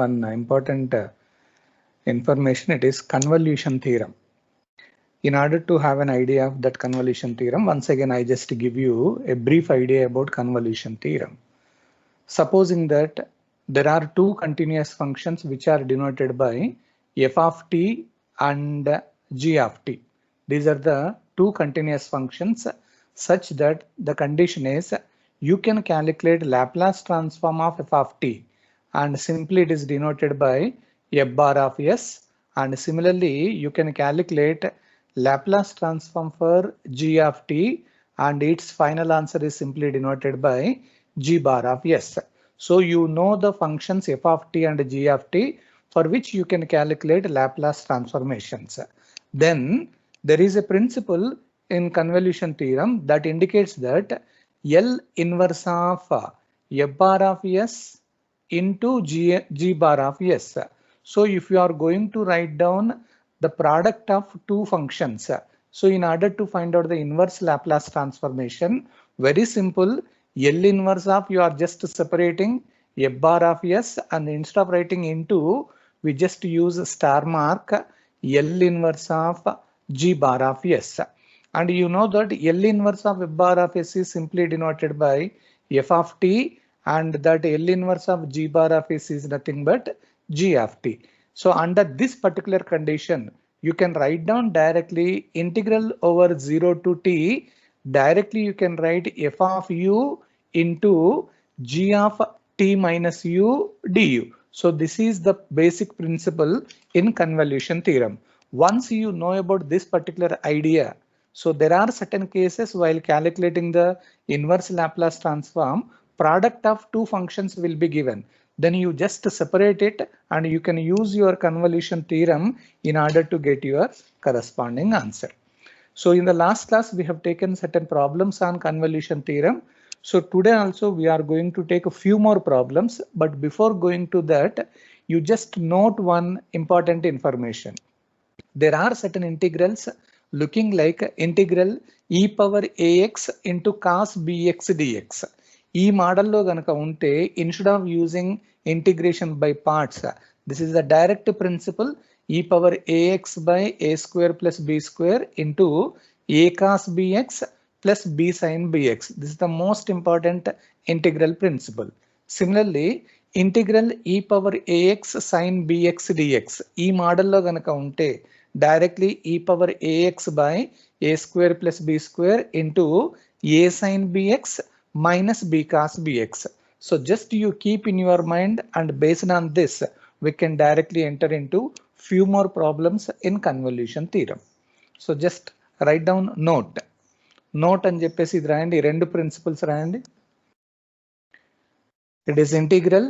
one important information. It is convolution theorem. In order to have an idea of that convolution theorem, once again I just give you a brief idea about convolution theorem. Supposing that there are two continuous functions which are denoted by f of t and g of t. These are the two continuous functions such that the condition is you can calculate Laplace transform of f of t, and simply it is denoted by f bar of s, and similarly you can calculate Laplace transform for g of t, and its final answer is simply denoted by g bar of s. So you know the functions f of t and g of t for which you can calculate Laplace transformations. Then there is a principle in convolution theorem that indicates that L inverse of f bar of s into g bar of s. So if you are going to write down the product of two functions, so in order to find out the inverse Laplace transformation, very simple, L inverse of you are just separating f bar of s, and instead of writing into, we just use star mark L inverse of g bar of s. And you know that L inverse of f bar of s is simply denoted by f of t, and that L inverse of g bar of s is nothing but g of t. So under this particular condition, you can write down directly integral over 0 to t. Directly you can write f of u into g of t minus u du. So this is the basic principle in convolution theorem. Once you know about this particular idea, so there are certain cases while calculating the inverse Laplace transform, product of two functions will be given. Then you just separate it and you can use your convolution theorem in order to get your corresponding answer. So in the last class, we have taken certain problems on convolution theorem. So today also we are going to take a few more problems, but before going to that, you just note one important information. There are certain integrals looking like integral e power ax into cos bx dx. ఈ మోడల్లో గనక ఉంటే instead of using integration by parts, this is the direct principle e power ax by a square plus b square into a cos bx plus b sin bx. This is the most important integral principle. Similarly, integral e power ax sin bx dx ఈ మోడల్లో గనక ఉంటే directly e power ax by a square plus b square into a sin bx minus b cos bx. So just you keep in your mind, and based on this we can directly enter into few more problems in convolution theorem. So just write down note అని చెప్పేసి ఇది రాయండి, రెండు principles రాయండి. It is integral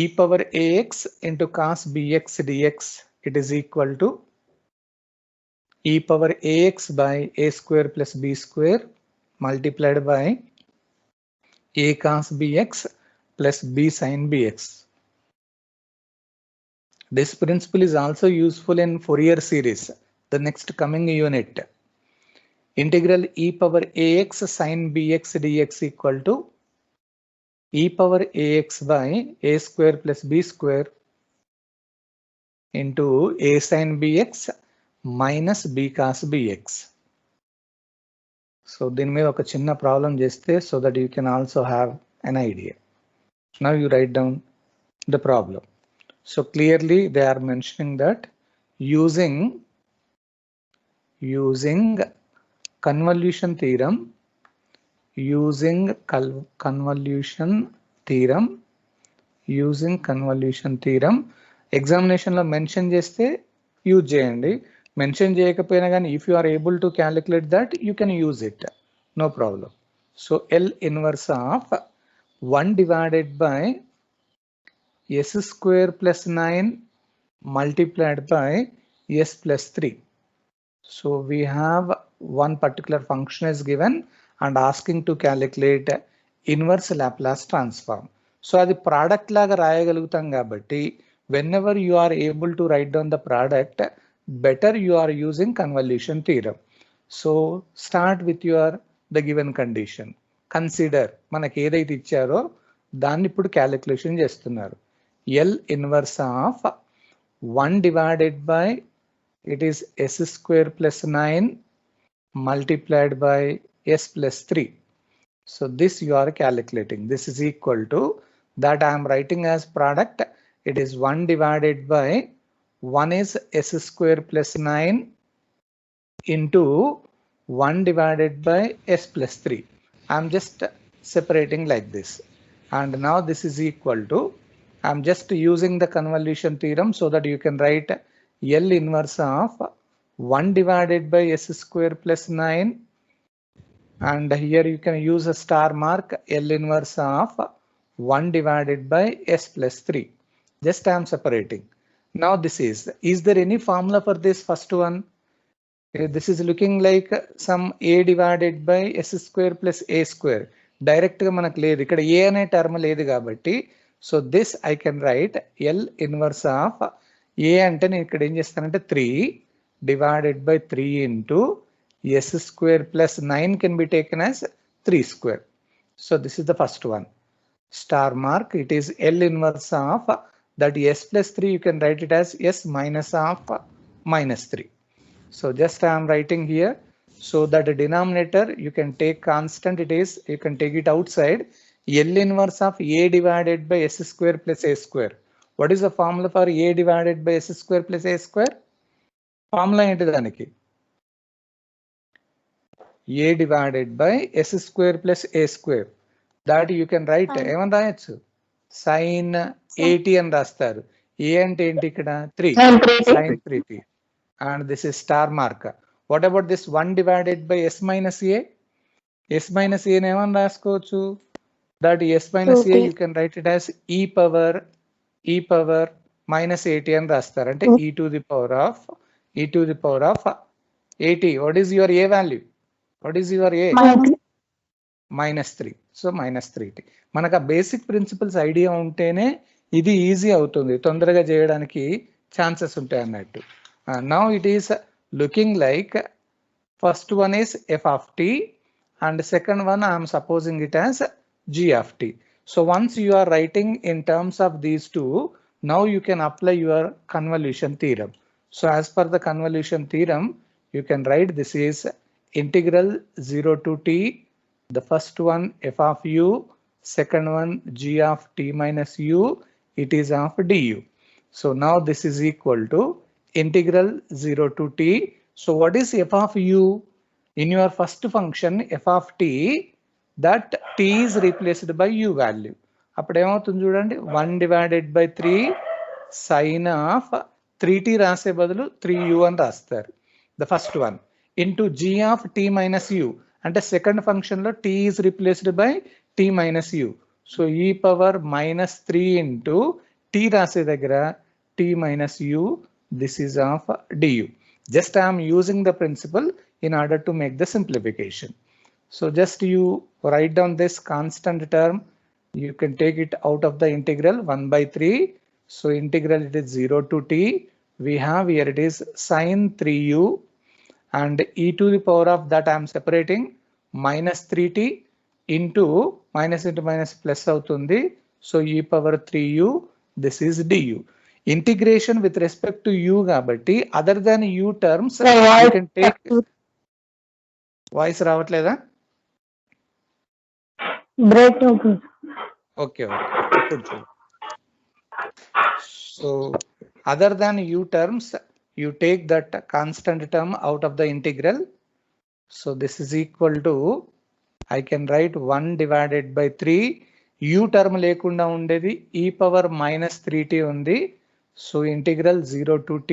e power ax into cos bx dx, it is equal to e power ax by a square plus b square multiplied by a cos bx plus b sin bx. This principle is also useful in Fourier series, the next coming unit. Integral e power ax sin bx dx equal to e power ax by a square plus b square into a sin bx minus b cos bx. So దీని మీద ఒక చిన్న problem చేస్తే so that you can also have an idea. Now you write down the problem. So clearly they are mentioning that using convolution theorem, examination లో mention చేస్తే use చేయండి, mention చేయకపోయినా కానీ if you are able to calculate that, you can use it, no problem. So L inverse of 1 divided by s square plus 9 multiplied by s plus 3. So we have one particular function is given and asking to calculate inverse Laplace transform. So అది product లాగా రాయగలుగుతాం కాబట్టి whenever you are able to write down the product, better you are using convolution theorem. So start with the given condition. Consider మనకి ఏదైతే ఇచ్చారో దాన్ని ఇప్పుడు calculation చేస్తున్నారు. L inverse of 1 divided by, it is s square plus 9 multiplied by s plus 3. So this you are calculating. This is equal to that I am writing as product. It is 1 divided by 1 is s square plus 9 into 1 divided by s plus 3. I'm just separating like this. And now this is equal to, I'm just using the convolution theorem so that you can write L inverse of 1 divided by s square plus 9. And here you can use a star mark, L inverse of 1 divided by s plus 3. Just I'm separating. Now this is there any formula for this first one? This is looking like some a divided by s square plus a square. Direct గా మనకు లేదు, ఇక్కడ a అనే term లేదు కాబట్టి, so this I can right L inverse of a అంటే నేను ఇక్కడ ఏం చేస్తానంటే 3 divided by 3 into s square plus 9 can be taken as 3 square. So this is the first one. Star mark, it is L inverse of that s plus 3, you can write it as s minus of minus 3. So just I am writing here, so that the denominator you can take constant, it is, you can take it outside. L inverse of a divided by s square plus a square. What is the formula for a divided by s square plus a square? Formula ఏంటి దానికి? a divided by s square plus a square. That you can write ఏమని రాయొచ్చు? sin 80 అని రాస్తారు. a అంటే ఏంటి ఇక్కడ? 3 sin 3t. And this is star mark. What about this 1 divided by s minus a? S minus a ఏమని రాసుకోవచ్చు? That s minus a you can write it as e power minus 80 అని రాస్తారు. అంటే e to the power of 80. What is your a value? What is your a? Minus 3. So minus 3t. మనకు ఆ basic principles idea ఉంటేనే ఇది easy అవుతుంది, తొందరగా చేయడానికి ఛాన్సెస్ ఉంటాయి అన్నట్టు. Now it is looking like first one is f of t and second one I am supposing it as g of t. So once you are writing in terms of these two, now you can apply your convolution theorem. So as per the convolution theorem, you can write this is integral 0 to t, the first one f of u, second one g of t minus u, it is of du. So now this is equal to integral 0 to t. So what is f of u? In your first function f of t, that t is replaced by u value. అప్పుడు ఏమవుతుంది చూడండి, 1 divided by 3 sin of 3t రాసే బదులు 3u అని రాస్తారు. The first one into g of t minus u, అంటే second function లో t is replaced by t minus u. So e power minus 3 into t రాసే దగ్గర t minus u, this is of du. Just I am using the principle in order to make the simplification. So just you write down this constant term, you can take it out of the integral 1 by 3. So integral it is 0 to t. We have here it is sin 3u and e to the power of that I am separating minus 3t into minus plus అవుతుంది. So e power 3u, this is du. Integration with respect to u కాబట్టి other than u terms you can take. Voice రావట్లేదా? Break అవుతుంది. Okay. So other than u terms you take that constant term out of the integral. So this is equal to, I can write 1 divided by 3, u term లేకుండా ఉండేది e power minus 3t ఉంది. So integral 0 to t,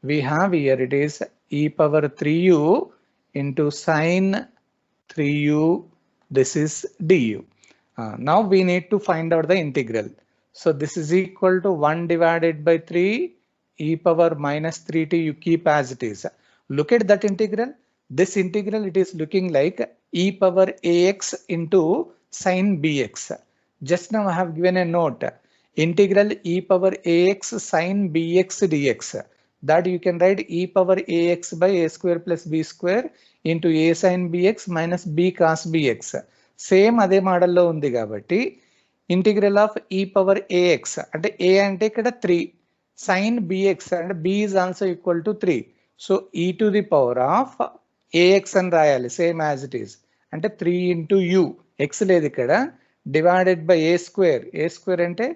we have here it is e power 3u into sin 3u, this is du. Now we need to find out the integral. So this is equal to 1 divided by 3 e power minus 3t, you keep as it is. Look at that integral. This integral it is looking like e power ax into sin bx. Just now I have given a note, integral e power ax sin bx dx. That you can write e power ax by a square plus b square into a sin bx minus b cos bx. Same అదే మోడల్లో ఉంది కాబట్టి integral of e power ax అంటే a అంటే ఇక్కడ 3 sin bx అంటే b is also equal to 3. So e to the power of ax అని రాయాలి సేమ్ యాజ్ ఇట్ ఈస్ అంటే 3 into u x లేదు ఇక్కడ డివైడెడ్ బై a స్క్వేర్ అంటే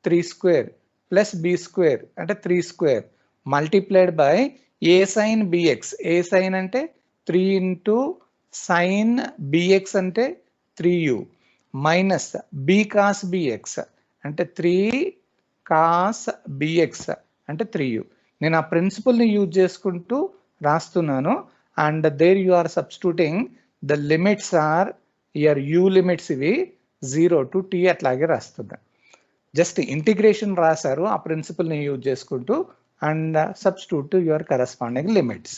3 స్క్వేర్ ప్లస్ b స్క్వేర్ అంటే 3 square multiplied by a sin bx a sin అంటే 3 into sin bx అంటే 3u minus b cos bx అంటే 3 cos bx అంటే 3u. నేను ఆ ప్రిన్సిపల్ని యూజ్ చేసుకుంటూ రాస్తున్నాను and there you are substituting the limits are your u limits ఇవి 0 to t అట్లాగే రాస్తున్నా. జస్ట్ ఇంటిగ్రేషన్ రాశారు ఆ ప్రిన్సిపల్ని యూజ్ చేసుకుంటూ and substitute to your corresponding limits.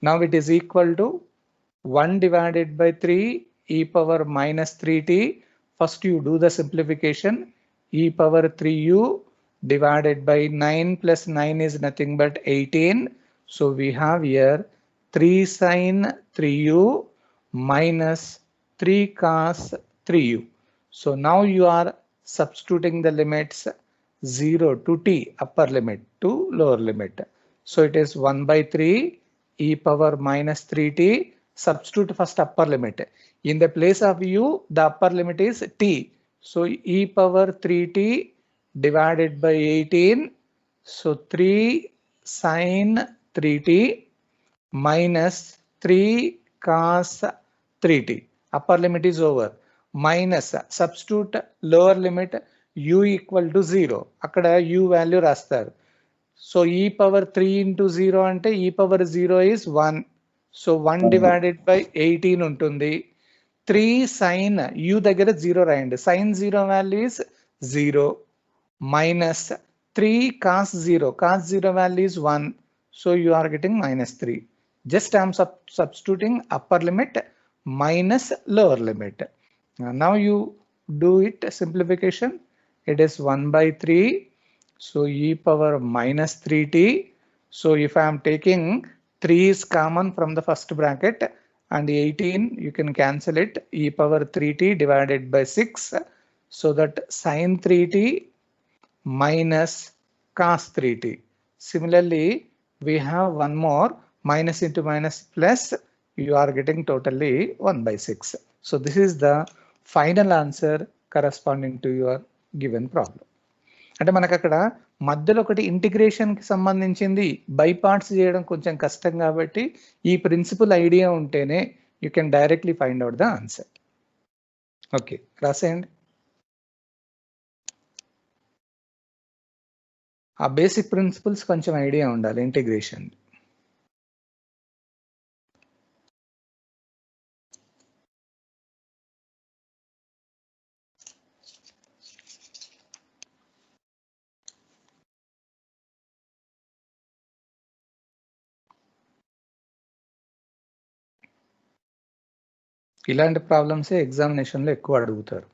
Now it is equal to 1 divided by 3 e power minus 3t. First you do the simplification. E power 3u divided by 9 plus 9 is nothing but 18. So we have here 3 sin 3u minus 3 cos 3u. So now you are substituting the limits 0 to t upper limit to lower limit. So it is 1 by 3 e power minus 3t. Substitute first upper limit. In the place of u, the upper limit is t. So e power 3t divided by 18. So 3 sin 3t minus 3 cos 3t. Upper limit is over. Minus substitute lower limit u equal to 0. Akkada u value rastaru. So e power 3 into 0 ante e power 0 is 1. So 1 divided by 18 ఉంటుంది 3 sin u దగ్గర 0 రాయండి sin 0 value is 0 minus 3 cos 0 value is 1 so you are getting minus 3. Just I am substituting upper limit minus lower limit. Now you do it simplification. It is 1 by 3 so e power minus 3t. So if I am taking 3 is common from the first bracket and 18 you can cancel it e power 3t divided by 6 so that sin 3t minus cos 3t. Similarly we have one more minus into minus plus you are getting totally 1 by 6. So this is the final answer corresponding to your given problem. అంటే మనకు అక్కడ మధ్యలో ఒకటి ఇంటిగ్రేషన్కి సంబంధించింది by parts చేయడం కొంచెం కష్టం కాబట్టి ఈ ప్రిన్సిపల్ ఐడియా ఉంటేనే you can directly find out the answer. Okay రాసేయండి. ఆ బేసిక్ ప్రిన్సిపల్స్ కొంచెం ఐడియా ఉండాలి ఇంటిగ్రేషన్. ఇలాంటి ప్రాబ్లమ్స్ ఎగ్జామినేషన్లో ఎక్కువ అడుగుతారు.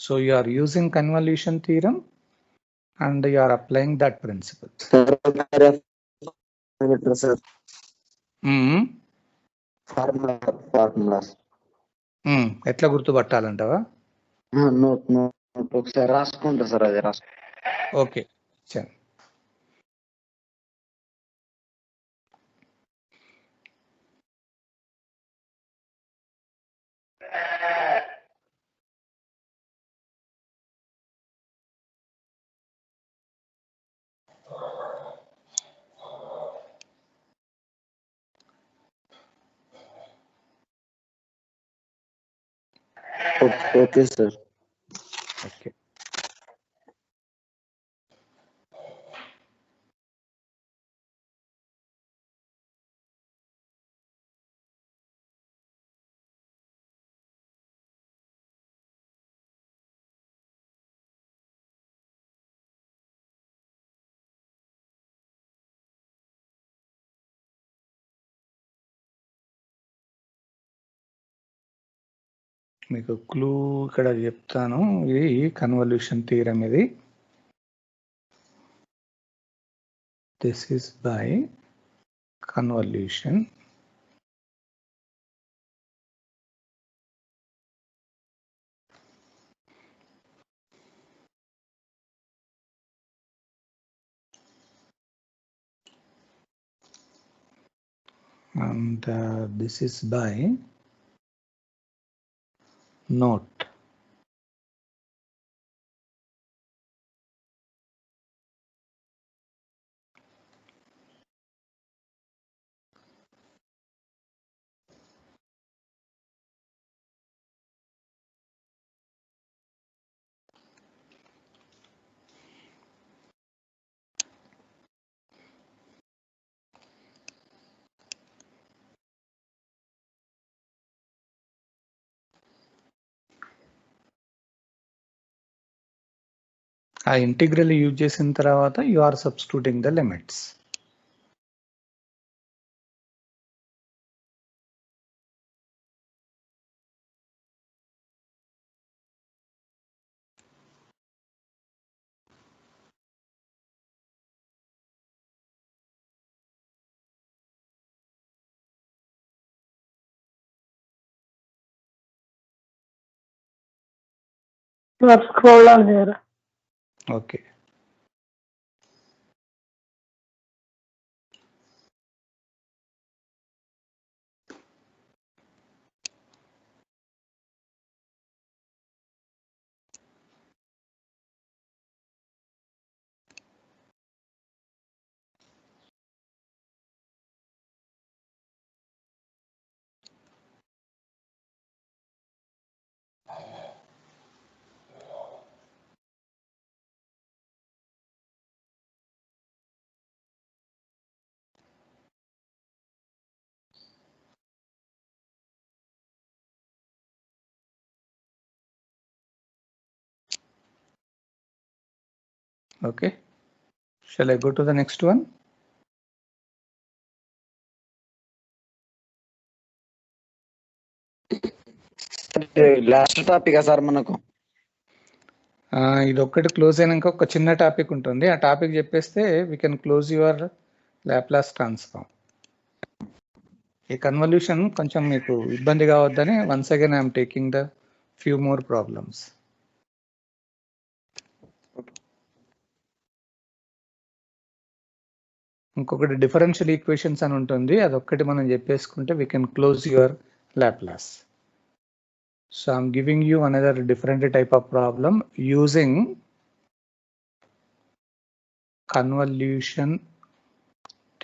So you are using convolution theorem and you are applying that principle. ఎట్లా గుర్తుపట్టాలంటావా? ఒకసారి రాసుకుంటా సార్ అది ఓకే చండి. Okay sir. ఓకే మీకు క్లూ ఇక్కడ చెప్తాను. ఇది కన్వల్యూషన్ థియరం. ఇది this is by convolution and this is by note. ఆ ఇంటిగ్రల్ యూజ్ చేసిన తర్వాత you are substituting the limits. Scroll down here. Okay. Okay. Shall I go to the next one? Last topic sir మనకు ఇది ఒక్కటి close అయినాక ఒక చిన్న topic ఉంటుంది. ఆ టాపిక్ చెప్పేస్తే we can close your Laplace transform. ఈ కన్వల్యూషన్ కొంచెం మీకు ఇబ్బంది కావద్దని once again I'm taking the few more problems. ఇంకొకటి డిఫరెన్షియల్ ఈక్వేషన్స్ అని ఉంటుంది, అదొక్కటి మనం చెప్పేసుకుంటే we can close your Laplace. So I'm giving you another different type of problem using convolution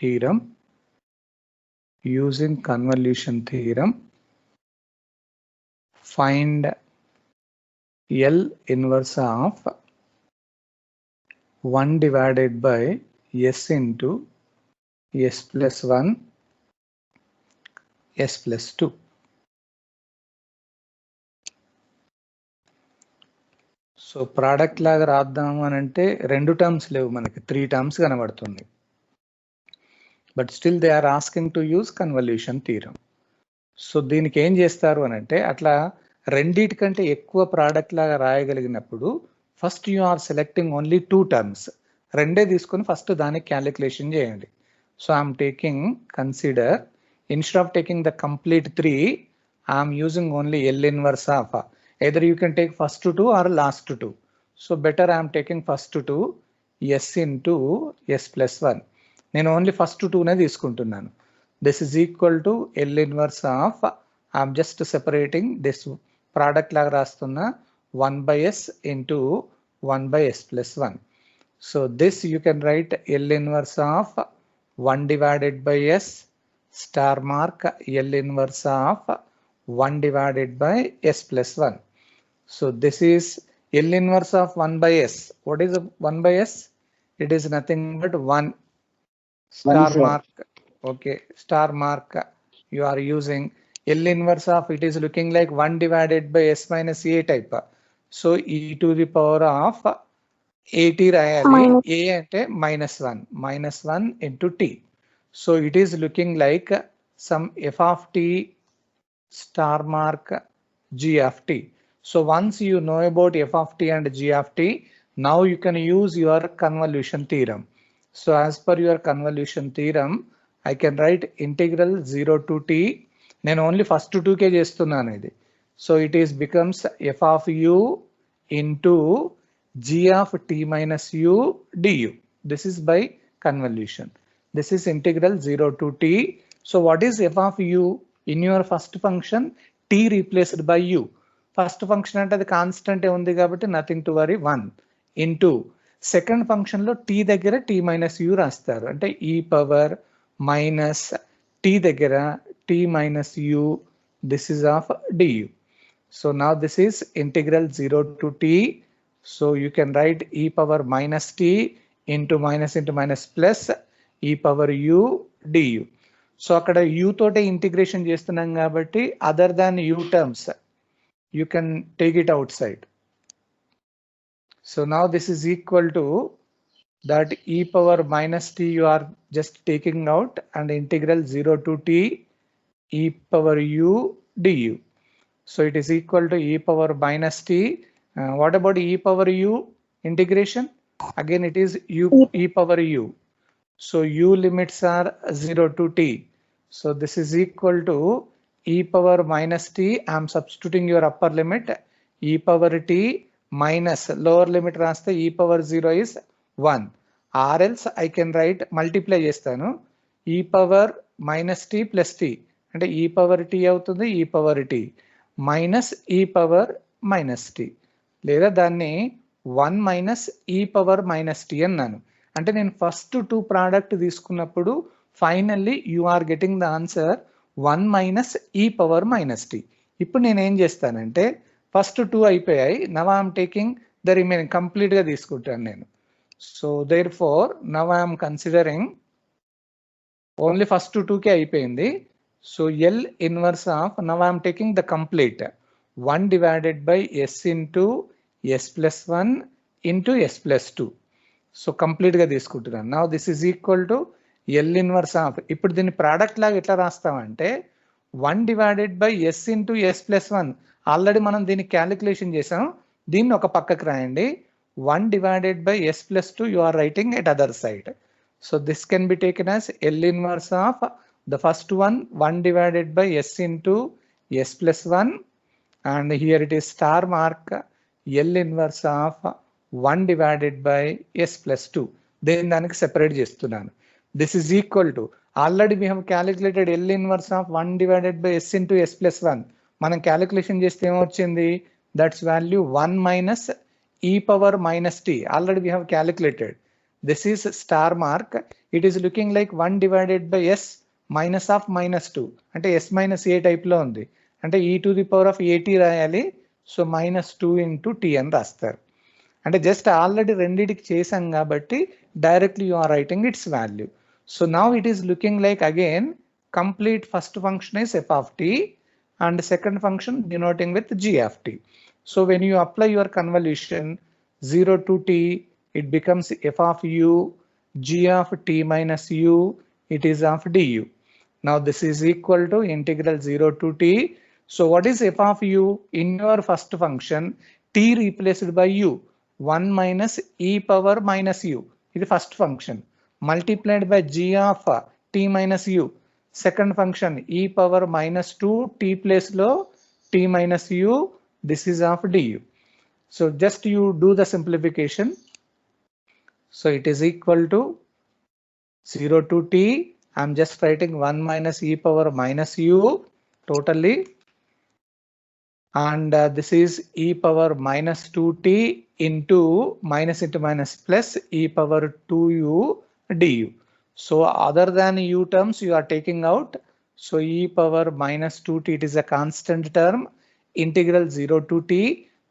theorem. Using convolution theorem, find L inverse of 1 divided by S into S plus 1, S plus 2. So product లాగా రాద్దాము అని అంటే రెండు terms లేవు, మనకి 3 terms కనబడుతుంది. But still they are asking to use convolution theorem. So దీనికి ఏం చేస్తారు అని అంటే, అట్లా రెండిటికంటే ఎక్కువ ప్రోడక్ట్ లాగా రాయగలిగినప్పుడు first you are selecting only 2 terms, రెండే తీసుకొని ఫస్ట్ దానికి క్యాలిక్యులేషన్ చేయండి. So I'm taking consider instead of taking the complete 3, I'm using only L inverse of either you can take first 2 or last 2. So better I am taking first 2 S into S plus 1. నేను only first 2 నే తీసుకుంటున్నాను. This is equal to L inverse of, I am just separating this product లాగా రాస్తున్న 1 by S into 1 by S plus 1. So this you can write L inverse of 1 divided by S star mark L inverse of 1 divided by S plus 1. So this is L inverse of 1 by S. What is 1 by S? It is nothing but 1 star mark. Okay, star mark you are using. L inverse of it is looking like 1 divided by S minus A type. So e to the power of at రాయాలి. A అంటే -1 into t. So it is looking like some f of t star mark g of t. So once you know about f of t and g of t, now you can use your convolution theorem. So as per your convolution theorem, I can write integral 0 to t. నేను only first 2కే చేస్తున్నాను ఇది. So it is becomes f of u into g of t minus u du. This is by convolution. This is integral 0 to t. So what is f of u? In your first function, t replaced by u. First function అంటే అది constant ఉంది కాబట్టి nothing to worry 1 into second function లో t దగ్గర t minus u రాస్తారు అంటే e power minus t దగ్గర t minus u, this is of du. So now this is integral 0 to t. So you can write e power minus t into minus plus e power u du. So akkada u tote integration chestunnam kabatti other than u terms you can take it outside. So now this is equal to that e power minus t you are just taking out and integral 0 to t e power u du. So it is equal to e power minus t. What about e power u integration? Again it is u e power u. So u limits are 0 to t. So this is equal to e power minus t. I am substituting your upper limit e power t minus lower limit raste e power 0 is 1. Or else I can write multiply chestanu e power minus t plus t ante e power t avutundi e power t minus e power minus t లేదా దాన్ని 1 minus e power minus t అన్నాను. అంటే నేను first 2 product తీసుకున్నప్పుడు finally you are getting the answer 1 minus e power minus t. ఇప్పుడు నేను ఏం చేస్తానంటే ఫస్ట్ 2 అయిపోయాయి, now I'm taking the remaining complete గా తీసుకుంటాను నేను. So therefore now I'm considering only first 2కే అయిపోయింది. So L inverse of, now I am taking the complete 1 divided by s into s plus 1 into s plus 2. So complete గా తీసుకుంటున్నాను. Now this is equal to L inverse of, ఇప్పుడు దీన్ని product లాగా ఎట్లా రాస్తామంటే 1 divided by s into s plus 1 already మనం దీన్ని calculation చేసాం, దీన్ని ఒక పక్కకు రాయండి. 1 divided by s plus 2 you are writing at other side. So this can be taken as L inverse of the first one 1 divided by s into s plus 1 and here it is star mark L inverse of 1 divided by s plus 2. Then daniki separate chestunnanu. This is equal to, already we have calculated L inverse of 1 divided by s into s plus 1. Manam calculation chesthe em ochindi, that's value 1 minus e power minus t. Already we have calculated. This is star mark. It is looking like 1 divided by s minus of minus 2 అంటే s minus ఏ type లో ఉంది అంటే e to the power of at రాయాలి. So minus 2 into t అని రాస్తారు. అంటే just already రెండిటికి చేసాం కాబట్టి directly you are writing its value. So now it is looking like again complete first function is f of t and second function denoting with g of t. So when you apply your convolution 0 to t, it becomes f of u, g of t minus u, it is of du. Now this is equal to integral 0 to t. So what is f of u? In your first function t replaced by u 1 minus e power minus u, ఇది first function, multiplied by g of t minus u, second function e power minus 2 t place లో t minus u, this is of du. So just you do the simplification. So it is equal to 0 to t, I am just writing 1 minus e power minus u totally and this is e power minus 2t into minus plus e power 2u du. So other than u terms you are taking out. So e power minus 2t, it is a constant term, integral 0 to t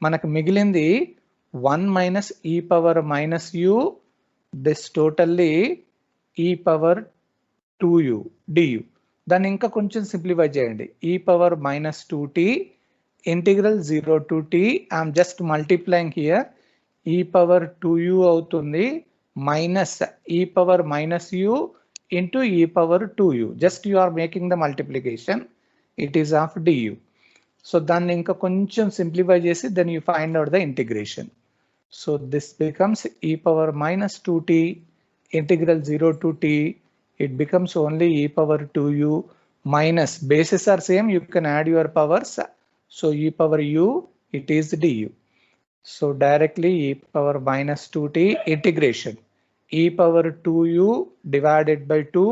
manaku migilindi 1 minus e power minus u, this totally e power 2u du. దాన్ని ఇంకా కొంచెం simplify చేయండి. e power minus 2t integral 0 to t, I'm just multiplying here, e power 2u అవుతుంది minus e power minus u into e power 2u. Just you are making the multiplication, it is of du. So దాన్ని ఇంకా కొంచెం simplify చేసి then you find out the integration. So this becomes e power minus 2t integral 0 to t, it becomes only e power 2u minus, bases are same, you can add your powers. So e power u, it is du. So directly e power minus 2t integration e power 2u divided by 2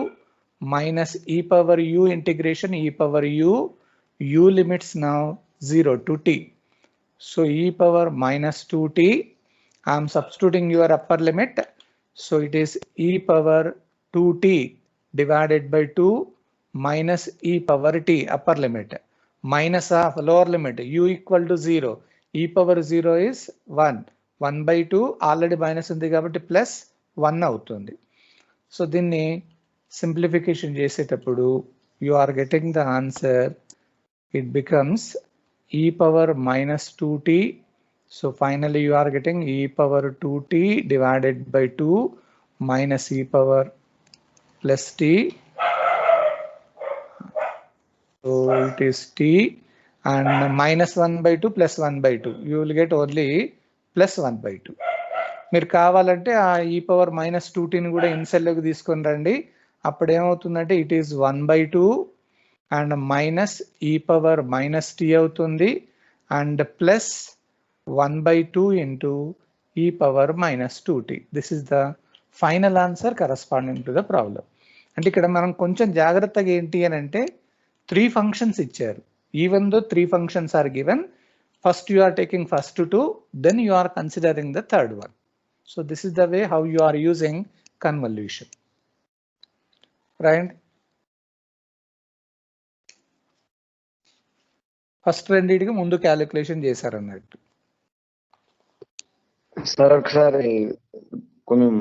minus e power u integration e power u limits now 0 to t. So e power minus 2t, I am substituting your upper limit. So it is e power 2t divided by 2 minus e power t upper limit minus of lower limit u equal to 0. E power 0 is 1. 1 by 2 already minus ఉంది కాబట్టి plus 1 అవుతుంది. So దీన్ని simplification చేసేటప్పుడు you are getting the answer. It becomes e power minus 2t. So finally you are getting e power 2t divided by 2 minus e power plus t. So it is t and minus 1 by 2 plus 1 by 2. You will get only plus 1 by 2. మీరు కావాలంటే ఆ e power minus 2t ని కూడా ఇన్సెల్లోకి తీసుకొని రండి. అప్పుడు ఏమవుతుందంటే it is 1 by 2 and minus e power minus t అవుతుంది and plus 1 by 2 into e power minus 2t. This is the final answer corresponding to the problem. అంటే ఇక్కడ మనం కొంచెం జాగ్రత్తగా ఏంటి అని అంటే 3 functions ఇచ్చారు. Even though 3 functions are given, first you are taking first 2, then you are considering the third one. So this is the way how you are using convolution. Right? First రెండింటికి ముందు క్యాలిక్యులేషన్ చేశారు అన్నట్టు. Sir ఒకసారి కొంచెం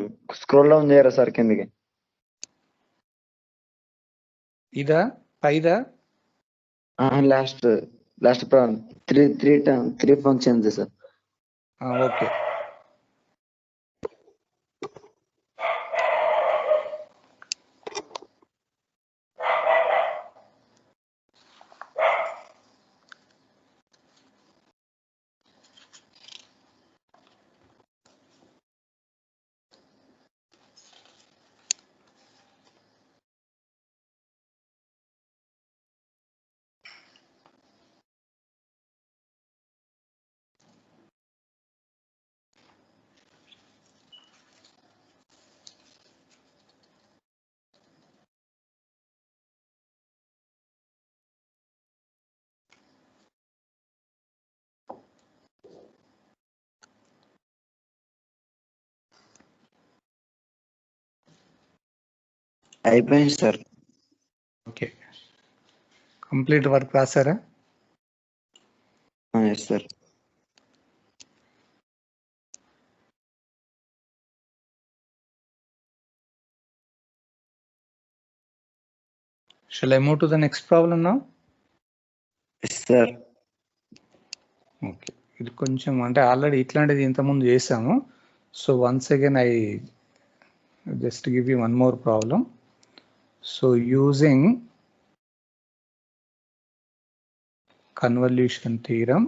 scroll down చేయరా sir కిందకి? ఇదా పైదా? Last problem 3 functions sir. Okay. అయిపోయింది సార్. ఓకే, కంప్లీట్ వర్క్ రాసారా? Yes sir. Shall I move to the next problem now? Yes sir. Okay, ఇది కొంచెం అంటే ఆల్రెడీ ఇట్లాంటిది ఇంతకుముందు చేసాము. So once again I just give you one more problem. So using convolution theorem,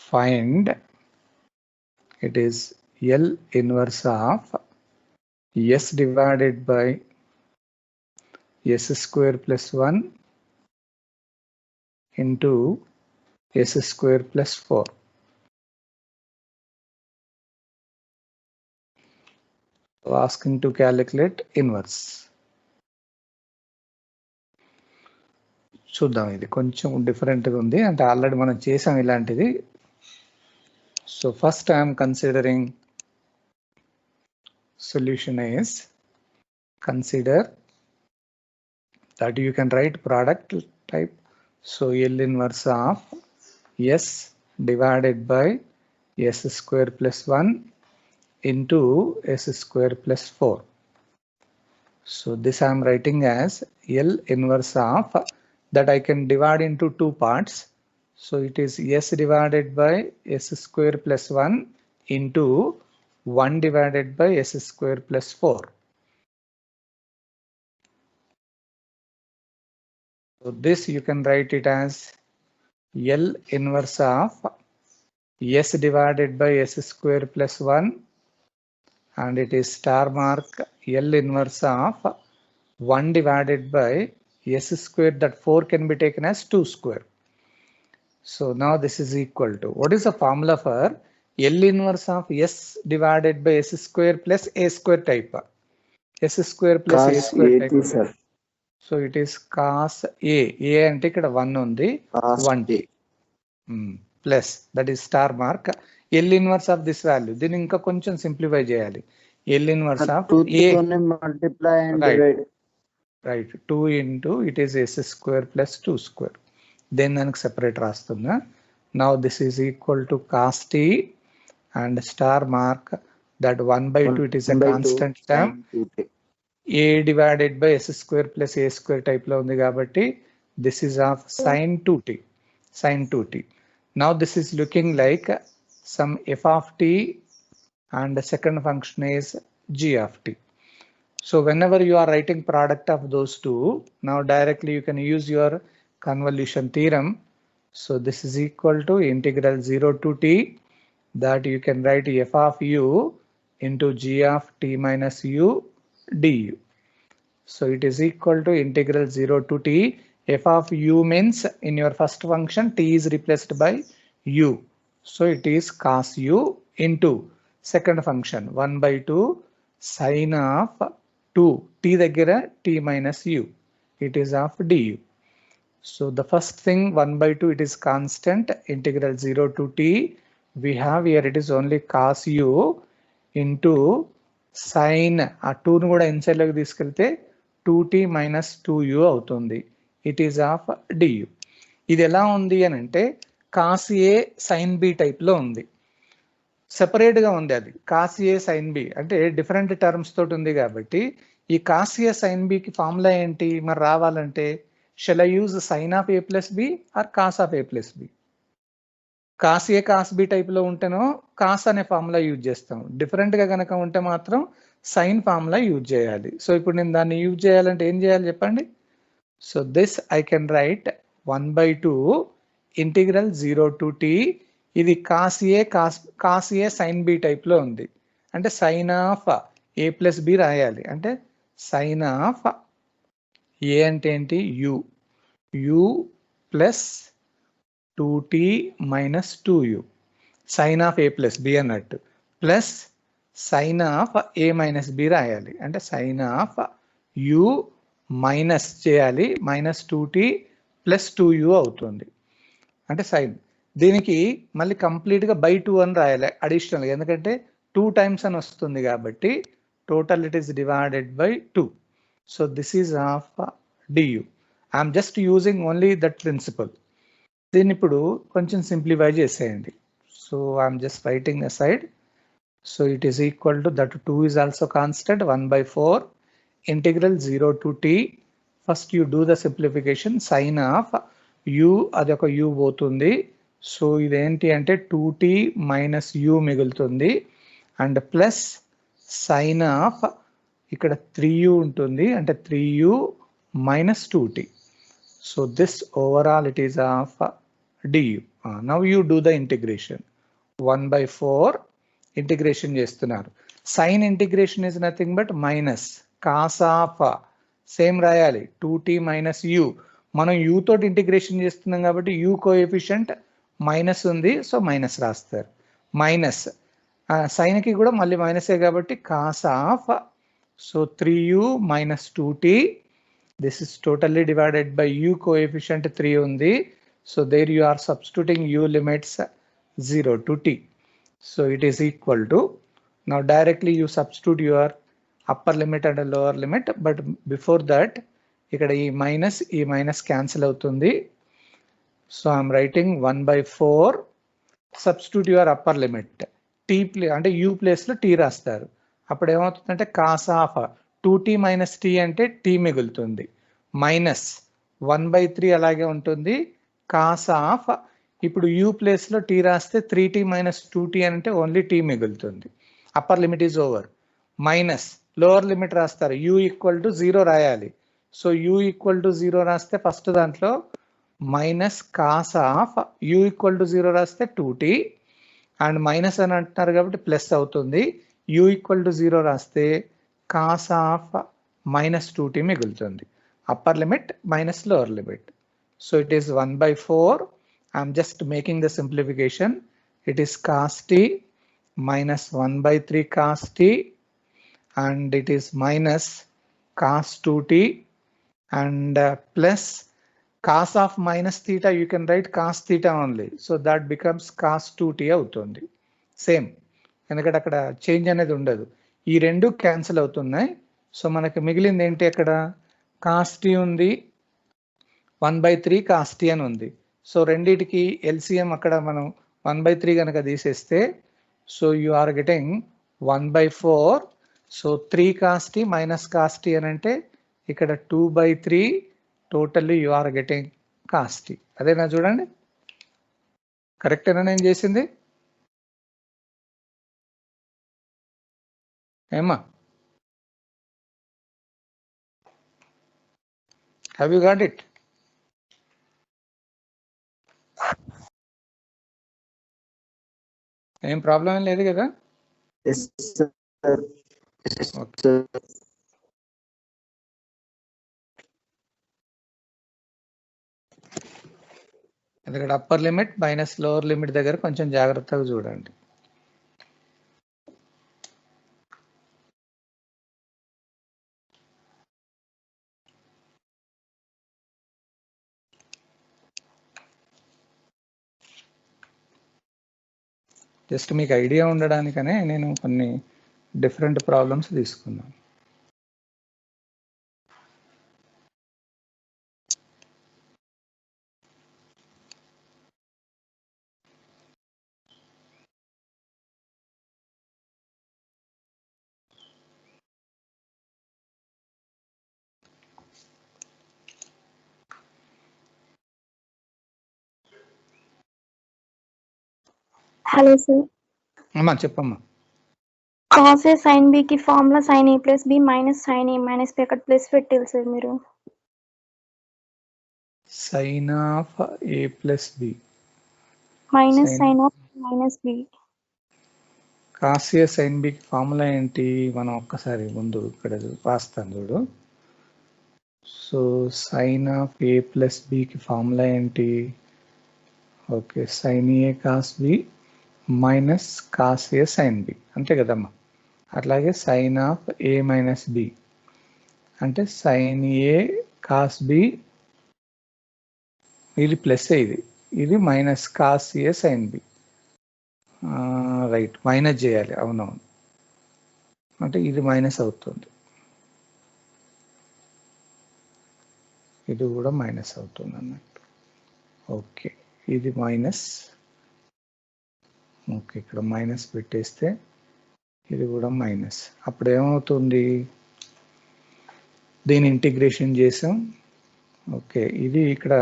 find it is L inverse of S divided by S square plus 1 into S square plus 4. So asking to calculate inverse. చూద్దాం, ఇది కొంచెం డిఫరెంట్గా ఉంది అంటే already మనం చేసాం ఇలాంటిది. So first I'm considering solution is, consider that you can write product type. So L inverse of S divided by S square plus 1 into S square plus 4. So this I am writing as L inverse of, that I can divide into 2 parts. So it is S divided by S square plus 1 into 1 divided by S square plus 4. So this you can write it as L inverse of S divided by S square plus 1, and it is star mark L inverse of 1 divided by S square, that 4 can be taken as 2 square. So now this is equal to, what is the formula for L inverse of S divided by S square plus A square type. S square plus A cos square AT type. Sir. So it is cos A. A అంటే ఇక్కడ 1 ఉంది. cos 1t. Plus that is star mark. L inverse of this value. దీన్ని ఇంకా కొంచెం simplify చేయాలి. L inverse of 2 A. తోనే multiply and Right. Divide. Right. 2 into it is S square plus 2 square. Then దానికి separate రాస్తున్నా. Now this is equal to cos t and star mark that 1 by 2 it is a constant term. A divided by S square plus A square type లో ఉంది కాబట్టి this is of sin 2t. Sin 2t. Now this is looking like some f of t and the second function is g of t. So whenever you are writing product of those two, now directly you can use your convolution theorem. So this is equal to integral 0 to t that you can write f of u into g of t minus u du. So it is equal to integral 0 to t. F of u means in your first function t is replaced by u. So it is cos u into second function 1 by 2 sin of 2 t దగ్గర t minus u. It is of du. So the first thing 1 by 2 it is constant integral 0 to t. We have here it is only cos u into sin ఆ 2 ను కూడా inside లోకి తీసుకెళ్తే 2t minus 2u అవుతుంది. It is of du. ఇది ఎలా ఉంది అని అంటే cos a sin b type లో ఉంది. సెపరేట్ గా ఉంది అది cos a sin b అంటే డిఫరెంట్ టర్మ్స్ తోటి ఉంది కాబట్టి ఈ cos a sin b కి ఫార్ములా ఏంటి మరి రావాలంటే shall I use sin of a plus b or cos of a plus b? cos a cos b type లో ఉంటేనో cos అనే ఫార్ములా యూజ్ చేస్తాం. డిఫరెంట్ గా కనుక ఉంటే మాత్రం సైన్ ఫార్ములా యూజ్ చేయాలి. సో ఇప్పుడు నేను దాన్ని యూజ్ చేయాలంటే ఏం చేయాలి చెప్పండి. So this I can write 1 by 2 integral 0 to t. ఇది cos a sin b type లో ఉంది అంటే sine of a plus b రాయాలి. అంటే సైన్ ఆఫ్ a అంటే ఏంటి u plus 2t minus 2u sine of a plus b అన్నట్టు plus sign of a minus b రాయాలి. అంటే సైన్ ఆఫ్ u మైనస్ చేయాలి మైనస్ 2t ప్లస్ 2u అవుతుంది. అంటే సైన్ దీనికి మళ్ళీ కంప్లీట్గా బై 2 అని రాయాలి అడిషనల్ ఎందుకంటే 2 times అని వస్తుంది కాబట్టి total it is divided by 2. So this is of du. I'm just using only that principle. దీన్ని ఇప్పుడు కొంచెం సింప్లిఫై చేసేయండి. So I'm just writing aside. So it is equal to that 2 is also constant 1 by 4 integral 0 to t. First you do the simplification sin of u అది ఒక u పోతుంది. So ఇదేంటి అంటే 2t minus u మిగులుతుంది and plus sign of ఇక్కడ 3u ఉంటుంది అంటే 3u minus 2t. So this overall it is of du. Now you do the integration 1 by 4 integration చేస్తున్నారు. Sine integration is nothing but minus cos of same రాయాలి 2t మైనస్ u. మనం u తోటి integration చేస్తున్నాం కాబట్టి u coefficient minus ఉంది so minus రాస్తారు. Minus సైన్కి కూడా మళ్ళీ మైనసే కాబట్టి cos of so 3u minus 2t. This is totally divided by u coefficient 3 ఉంది. So there you are substituting u లిమిట్స్ 0 to t. So it is equal to, now directly you substitute your upper limit and lower limit, but before that ఇక్కడ ఈ minus cancel అవుతుంది. So I'm writing 1 by 4 substitute your upper limit t అంటే u ప్లేస్లో t రాస్తారు. అప్పుడు ఏమవుతుందంటే cos of 2t minus t అంటే t మిగులుతుంది మైనస్ 1 by 3 అలాగే ఉంటుంది. కాస్ ఆఫ్ ఇప్పుడు u ప్లేస్లో టీ రాస్తే 3t మైనస్ 2t అంటే ఓన్లీ టీ మిగులుతుంది. Upper limit is over. Minus lower limit రాస్తారు u ఈక్వల్ టు 0 రాయాలి. సో u ఈక్వల్ టు 0 రాస్తే ఫస్ట్ దాంట్లో minus cos of u equal to 0 రాస్తే 2t అండ్ మైనస్ అని అంటున్నారు కాబట్టి ప్లస్ అవుతుంది. u ఈక్వల్ టు 0 రాస్తే కాస్ ఆఫ్ మైనస్ 2t మిగులుతుంది. Upper limit minus lower limit. So it is 1 by 4. I'm just making the simplification. It is cos t minus 1 by 3 cos t, and it is minus cos 2t, and plus cos of minus theta, you can write cos theta only, so that becomes cos 2t అవుతుంది. Same, ఎందుకంటే అక్కడ change అనేది ఉండదు. ఈ రెండు cancel అవుతున్నాయి. So మనకి మిగిలింది ఏంటి, అక్కడ కాస్ టీ ఉంది, 1/3 కాస్ టీ అని ఉంది. సో రెండిటికి ఎల్సిఎం అక్కడ మనం 1/3 కనుక తీసేస్తే, so you are getting 1/4. So 3 cos t minus cos t అని అంటే ఇక్కడ 2/3, totally you are getting cos t. అదేనా, చూడండి కరెక్టేనా నేను చేసింది ఏమా? Have you got it? ఏం ప్రాబ్లం ఏం లేదు కదా? ఎందుకంటే upper limit minus lower limit దగ్గర కొంచెం జాగ్రత్తగా చూడండి. జస్ట్ మీకు ఐడియా ఉండడానికనే నేను కొన్ని డిఫరెంట్ ప్రాబ్లమ్స్ తీసుకున్నాను. Hello sir. అమ్మా చెప్పమ్మా. కాస్ ఏ సైన్ బి కి formula sin A plus B minus sin A minus B, అక్కడ ప్లస్ పెట్టాలి సార్ మీరు. Sin of A plus B minus sin of minus B. Cos A sign B formula ఏంటి, మనం ఒక్కసారి ముందు ఇక్కడ రాస్తాను చూడు. So sin of A plus బికి ఫార్ములా ఏంటి? ఓకే, సైన్ ఏ కాస్ బి మైనస్ కాస్ ఏ సైన్ బి, అంతే కదమ్మా. అట్లాగే sine of a minus b అంటే సైన్ ఏ కాస్ బి, ఇది ప్లస్ ఇది మైనస్ కాస్ ఏ సైన్ బి. రైట్, మైనస్ చేయాలి, అవునవును. అంటే ఇది మైనస్ అవుతుంది, ఇది కూడా మైనస్ అవుతుంది అన్నట్టు. ఓకే, ఇది మైనస్. ఓకే, ఇక్కడ మైనస్ పెట్టేస్తే ఇది కూడా మైనస్. అప్పుడు ఏమవుతుంది, దీని ఇంటిగ్రేషన్ చేసాం. ఓకే, ఇది ఇక్కడ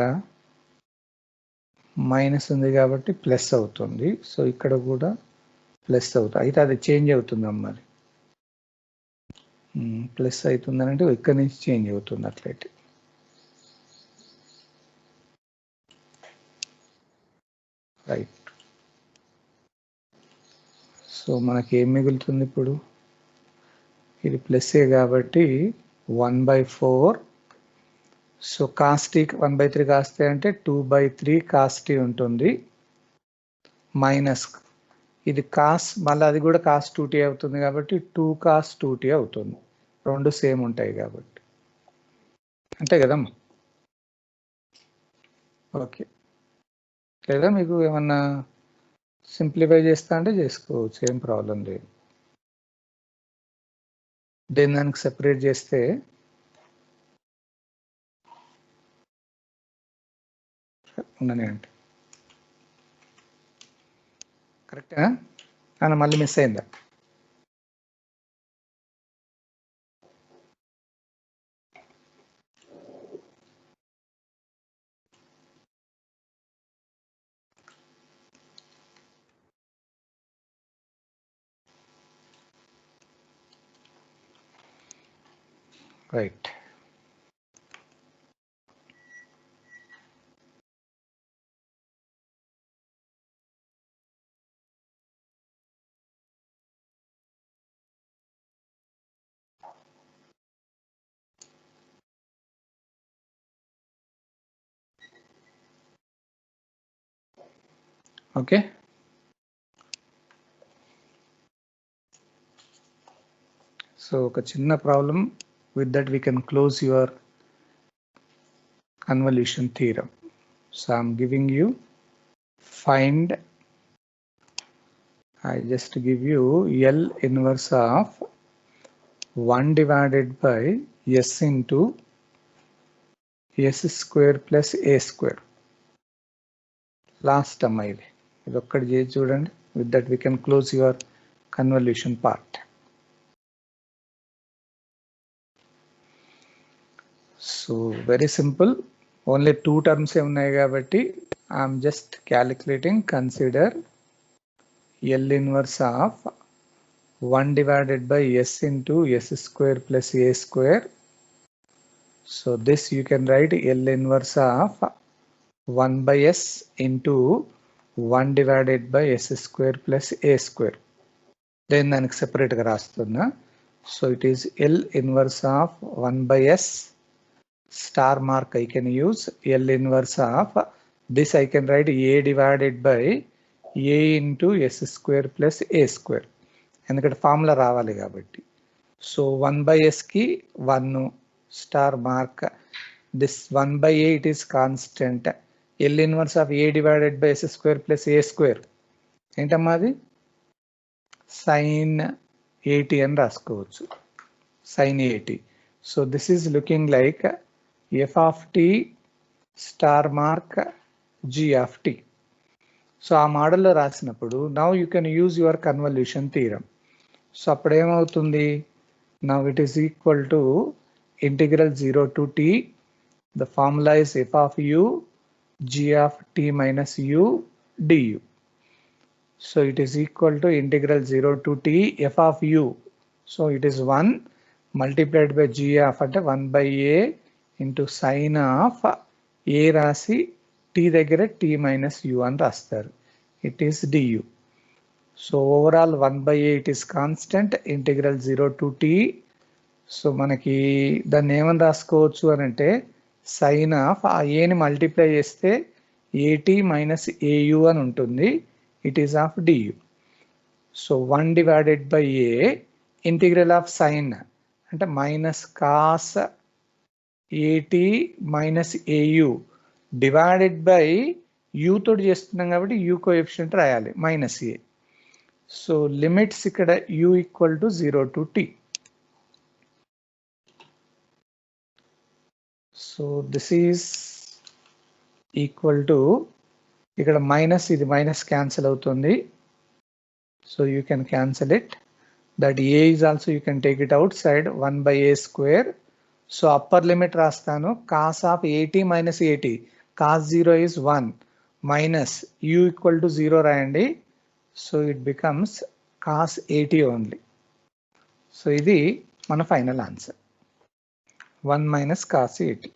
మైనస్ ఉంది కాబట్టి ప్లస్ అవుతుంది. సో ఇక్కడ కూడా ప్లస్ అవుతుంది. అయితే అది చేంజ్ అవుతుందమ్మా, మరి ప్లస్ అవుతుంది అంటే ఇక్కడ నుంచి చేంజ్ అవుతుంది అట్లయితే. రైట్, సో మనకి ఏం మిగులుతుంది ఇప్పుడు, ఇది ప్లస్ఏ కాబట్టి 1/4. సో కాస్టీ 1/3 కాస్తే అంటే 2/3 కాస్టీ ఉంటుంది, మైనస్ ఇది కాస్, మళ్ళీ అది కూడా కాస్ 2t అవుతుంది కాబట్టి 2 cos 2t అవుతుంది. రెండు సేమ్ ఉంటాయి కాబట్టి, అంతే కదమ్మా. ఓకే, లేదా మీకు ఏమన్నా సింప్లిఫై చేస్తా అంటే చేసుకోవచ్చు, ఏం ప్రాబ్లం లేదు. దానికి సెపరేట్ చేస్తే ఉండని అంటే కరెక్టా అని మళ్ళీ మిస్ అయిందా? Right, okay. సో ఒక చిన్న problem, with that we can close your convolution theorem. So I'm giving you find, I just give you L inverse of 1 divided by S into S square plus A square. Last term ఇది ఒక్కటి చేసి చూడండి. With that we can close your convolution part. So very simple. Only 2 terms ఉన్నాయి కాబట్టి I'm just calculating. Consider L inverse of 1 divided by S into S square plus A square. So this you can write L inverse of 1 by S into 1 divided by S square plus A square. Then దానికి separate గా రాస్తున్నా. So it is L inverse of 1 by S. Star mark I can use. L inverse of this I can write A divided by A into S square plus A square. ఎందుకంటే formula రావాలి కాబట్టి. So 1 by S కి 1 star mark. This 1 by A it is constant. L inverse of A divided by S square plus A square ఏంటమ్మా అది? sin 80 అని రాసుకోవచ్చు. sin 80. So this is looking like f of t star mark g of t. So ఆ మోడల్లో రాసినప్పుడు now you can use your convolution theorem. So అప్పుడు ఏమవుతుంది? now it is equal to integral 0 to t. The formula is f of u g of t minus u du. So it is equal to integral 0 to t f of u. So it is 1 multiplied by g of అంటే 1 by a into sin of a రాసి t దగ్గర t minus u అని రాస్తారు. It is du. So overall 1 by a it is constant, integral 0 to t. So మనకి దాన్ని ఏమని రాసుకోవచ్చు అని అంటే sin of ఆ a ని మల్టిప్లై చేస్తే at minus au అని ఉంటుంది. It is of du. So 1 divided by a integral of sin అంటే minus cos at minus au divided by u తోటి చేస్తున్నాం కాబట్టి u కోఎఫిషియంట్ రాయాలి minus a. సో లిమిట్స్ ఇక్కడ u equal to 0 to t. So this is equal to ఇక్కడ minus, ఇది minus cancel అవుతుంది. So you can cancel it. That A is also you can take it outside 1 by a square. So upper limit రాస్తాను. Cos of 80 minus 80, cos 0 is 1 minus u equal to 0 రాయండి. So it becomes cos 80 only. So ఇది మన final answer, 1 minus cos 80.